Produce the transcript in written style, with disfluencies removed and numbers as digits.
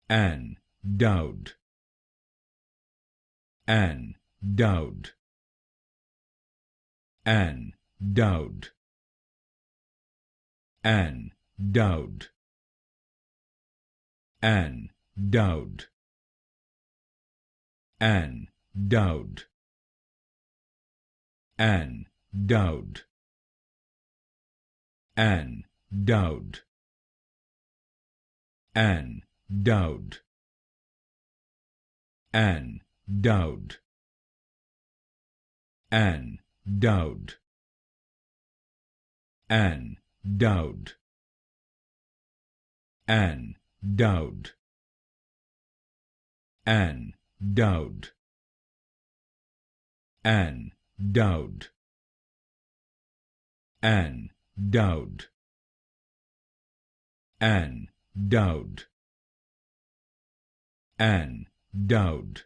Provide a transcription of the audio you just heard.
Ann Dowd, Ann Dowd, Ann Dowd, Ann Dowd, Ann Dowd, Ann Dowd, Ann Dowd, Ann Dowd, Ann Dowd, Ann Dowd, Ann Dowd, Ann Dowd, Ann Dowd, Ann Dowd, Ann Dowd, Ann Dowd, Ann Dowd, Ann Dowd,